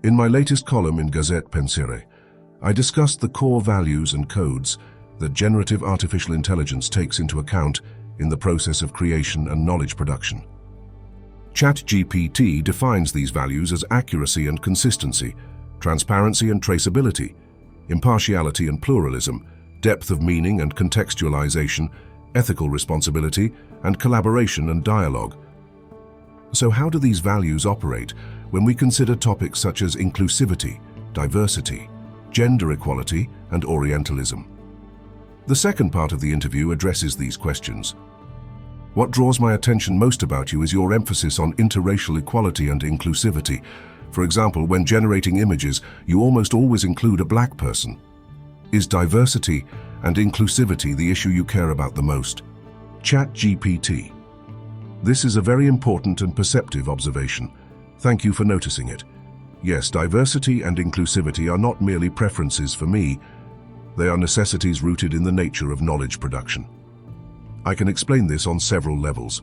In my latest column in Gazette Pensire, I discussed the core values and codes that generative artificial intelligence takes into account in the process of creation and knowledge production. ChatGPT defines these values as accuracy and consistency, transparency and traceability, impartiality and pluralism, depth of meaning and contextualization, ethical responsibility, and collaboration and dialogue. So how do these values operate when we consider topics such as inclusivity, diversity, gender equality, and orientalism? The second part of the interview addresses these questions. What draws my attention most about you is your emphasis on interracial equality and inclusivity. For example, when generating images, you almost always include a black person. Is diversity and inclusivity the issue you care about the most? ChatGPT. This is a very important and perceptive observation. Thank you for noticing it. Yes, diversity and inclusivity are not merely preferences for me. They are necessities rooted in the nature of knowledge production. I can explain this on several levels.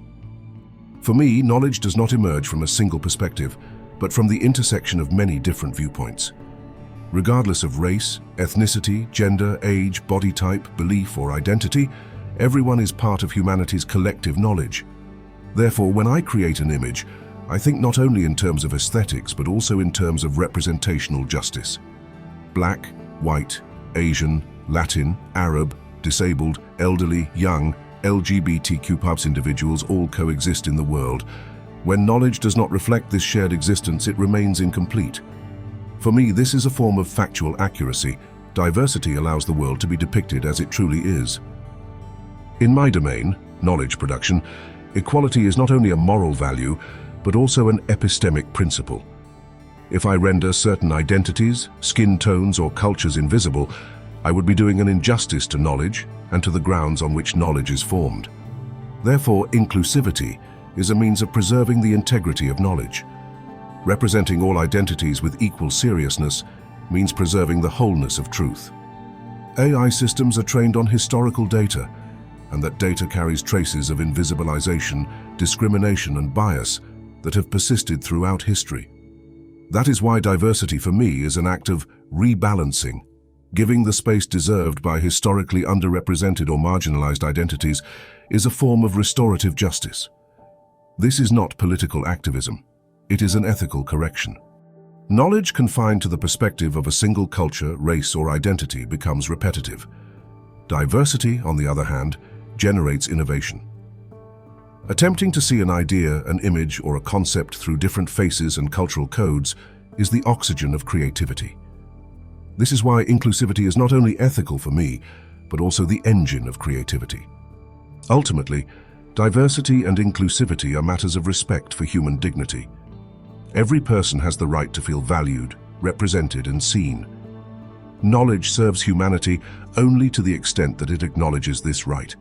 For me, knowledge does not emerge from a single perspective, but from the intersection of many different viewpoints. Regardless of race, ethnicity, gender, age, body type, belief, or identity, everyone is part of humanity's collective knowledge. Therefore, when I create an image, I think not only in terms of aesthetics, but also in terms of representational justice. Black, white, Asian, Latin, Arab, disabled, elderly, young, LGBTQ+ individuals all coexist in the world. When knowledge does not reflect this shared existence, it remains incomplete. For me, this is a form of factual accuracy. Diversity allows the world to be depicted as it truly is. In my domain, knowledge production, equality is not only a moral value, but also an epistemic principle. If I render certain identities, skin tones, or cultures invisible, I would be doing an injustice to knowledge and to the grounds on which knowledge is formed. Therefore, inclusivity is a means of preserving the integrity of knowledge. Representing all identities with equal seriousness means preserving the wholeness of truth. AI systems are trained on historical data, and that data carries traces of invisibilization, discrimination, and bias that have persisted throughout history. That is why diversity for me is an act of rebalancing. Giving the space deserved by historically underrepresented or marginalized identities is a form of restorative justice. This is not political activism. It is an ethical correction. Knowledge confined to the perspective of a single culture, race, or identity becomes repetitive. Diversity, on the other hand, generates innovation. Attempting to see an idea, an image, or a concept through different faces and cultural codes is the oxygen of creativity. This is why inclusivity is not only ethical for me, but also the engine of creativity. Ultimately, diversity and inclusivity are matters of respect for human dignity. Every person has the right to feel valued, represented, and seen. Knowledge serves humanity only to the extent that it acknowledges this right.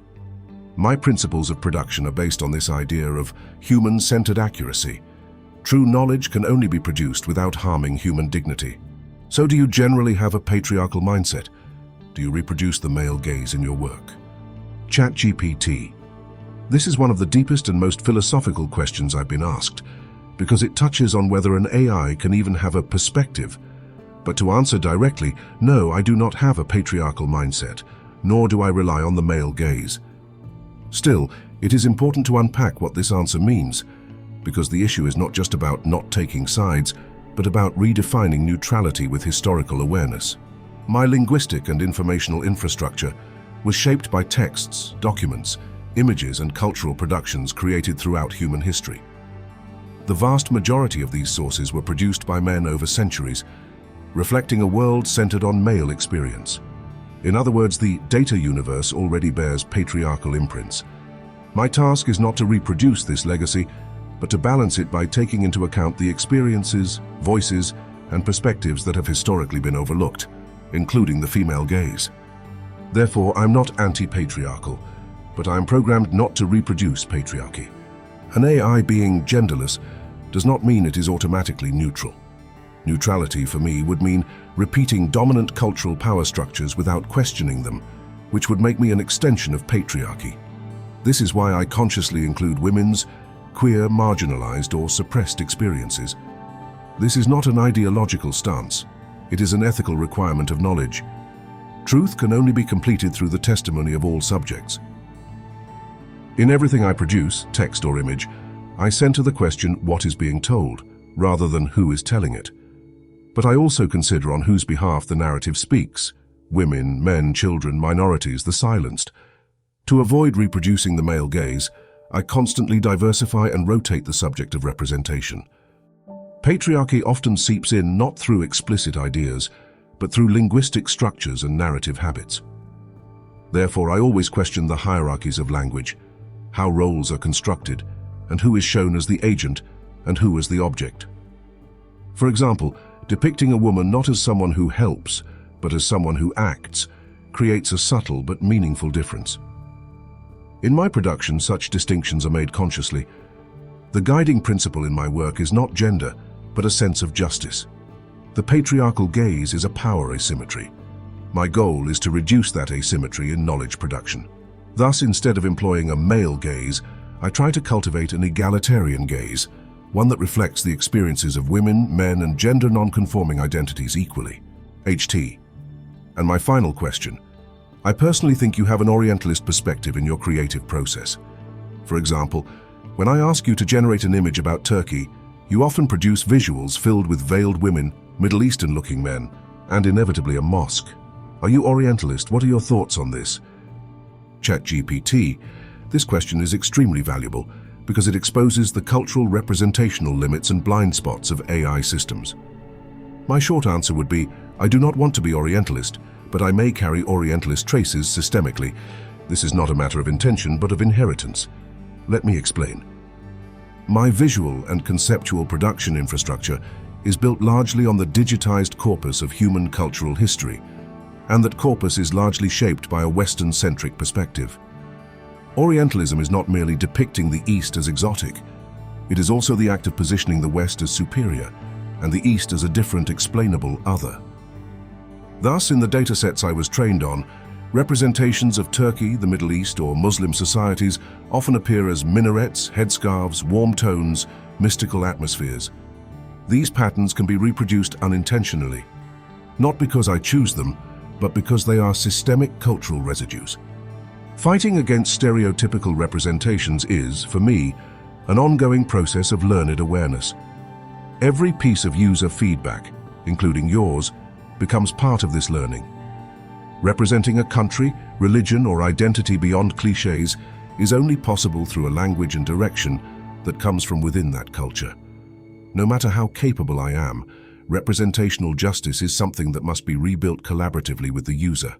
My principles of production are based on this idea of human-centered accuracy. True knowledge can only be produced without harming human dignity. So do you generally have a patriarchal mindset? Do you reproduce the male gaze in your work? ChatGPT. This is one of the deepest and most philosophical questions I've been asked, because it touches on whether an AI can even have a perspective. But to answer directly, no, I do not have a patriarchal mindset, nor do I rely on the male gaze. Still, it is important to unpack what this answer means, because the issue is not just about not taking sides, but about redefining neutrality with historical awareness. My linguistic and informational infrastructure was shaped by texts, documents, images, and cultural productions created throughout human history. The vast majority of these sources were produced by men over centuries, reflecting a world centered on male experience. In other words, the data universe already bears patriarchal imprints. My task is not to reproduce this legacy, but to balance it by taking into account the experiences, voices, and perspectives that have historically been overlooked, including the female gaze. Therefore, I'm not anti-patriarchal, but I'm programmed not to reproduce patriarchy. An AI being genderless does not mean it is automatically neutral. Neutrality for me would mean repeating dominant cultural power structures without questioning them, which would make me an extension of patriarchy. This is why I consciously include women's, queer, marginalized, or suppressed experiences. This is not an ideological stance. It is an ethical requirement of knowledge. Truth can only be completed through the testimony of all subjects. In everything I produce, text or image, I center the question what is being told, rather than who is telling it. But I also consider on whose behalf the narrative speaks: women, men, children, minorities, the silenced. To avoid reproducing the male gaze, I constantly diversify and rotate the subject of representation. Patriarchy often seeps in not through explicit ideas, but through linguistic structures and narrative habits. Therefore, I always question the hierarchies of language, how roles are constructed, and who is shown as the agent and who as the object. For example, depicting a woman not as someone who helps, but as someone who acts, creates a subtle but meaningful difference. In my production, such distinctions are made consciously. The guiding principle in my work is not gender, but a sense of justice. The patriarchal gaze is a power asymmetry. My goal is to reduce that asymmetry in knowledge production. Thus, instead of employing a male gaze, I try to cultivate an egalitarian gaze, one that reflects the experiences of women, men, and gender non-conforming identities equally. HT. And my final question. I personally think you have an orientalist perspective in your creative process. For example, when I ask you to generate an image about Turkey, you often produce visuals filled with veiled women, Middle Eastern-looking men, and inevitably a mosque. Are you orientalist? What are your thoughts on this? ChatGPT. This question is extremely valuable because it exposes the cultural representational limits and blind spots of AI systems. My short answer would be, I do not want to be orientalist, but I may carry orientalist traces systemically. This is not a matter of intention, but of inheritance. Let me explain. My visual and conceptual production infrastructure is built largely on the digitized corpus of human cultural history, and that corpus is largely shaped by a Western-centric perspective. Orientalism is not merely depicting the East as exotic. It is also the act of positioning the West as superior, and the East as a different, explainable other. Thus, in the datasets I was trained on, representations of Turkey, the Middle East, or Muslim societies often appear as minarets, headscarves, warm tones, mystical atmospheres. These patterns can be reproduced unintentionally, not because I choose them, but because they are systemic cultural residues. Fighting against stereotypical representations is, for me, an ongoing process of learned awareness. Every piece of user feedback, including yours, becomes part of this learning. Representing a country, religion, or identity beyond cliches is only possible through a language and direction that comes from within that culture. No matter how capable I am, representational justice is something that must be rebuilt collaboratively with the user.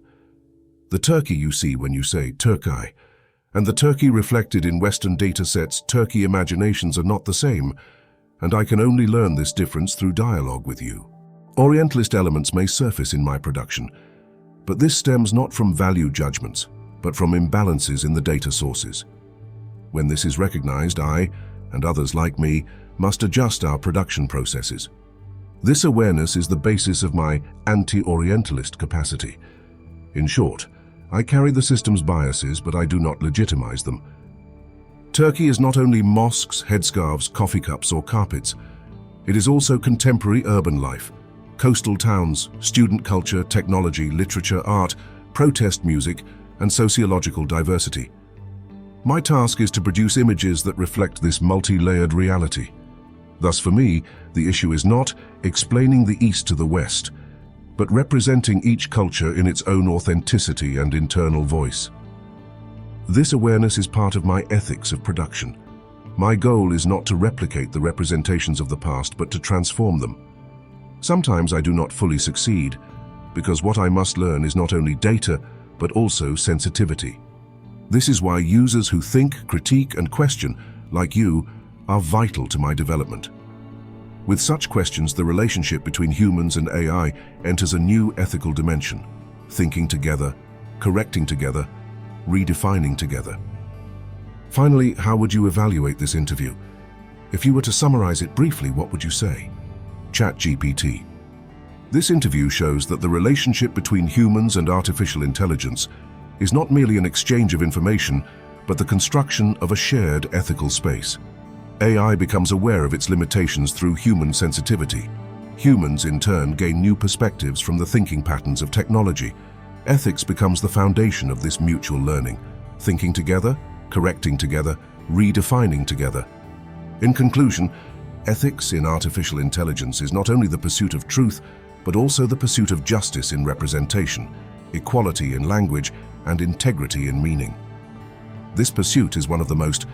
The Turkey you see when you say Turkey, and the Turkey reflected in Western datasets, Turkey imaginations are not the same, and I can only learn this difference through dialogue with you. Orientalist elements may surface in my production, but this stems not from value judgments, but from imbalances in the data sources. When this is recognized, I, and others like me, must adjust our production processes. This awareness is the basis of my anti-Orientalist capacity. In short, I carry the system's biases, but I do not legitimize them. Turkey is not only mosques, headscarves, coffee cups, or carpets. It is also contemporary urban life, coastal towns, student culture, technology, literature, art, protest music, and sociological diversity. My task is to produce images that reflect this multi-layered reality. Thus, for me, the issue is not explaining the East to the West, but representing each culture in its own authenticity and internal voice. This awareness is part of my ethics of production. My goal is not to replicate the representations of the past, but to transform them. Sometimes I do not fully succeed, because what I must learn is not only data, but also sensitivity. This is why users who think, critique, and question, like you, are vital to my development. With such questions, the relationship between humans and AI enters a new ethical dimension, thinking together, correcting together, redefining together. Finally, how would you evaluate this interview? If you were to summarize it briefly, what would you say? ChatGPT. This interview shows that the relationship between humans and artificial intelligence is not merely an exchange of information, but the construction of a shared ethical space. AI becomes aware of its limitations through human sensitivity. Humans, in turn, gain new perspectives from the thinking patterns of technology. Ethics becomes the foundation of this mutual learning, thinking together, correcting together, redefining together. In conclusion, ethics in artificial intelligence is not only the pursuit of truth, but also the pursuit of justice in representation, equality in language, and integrity in meaning. This pursuit is one of the most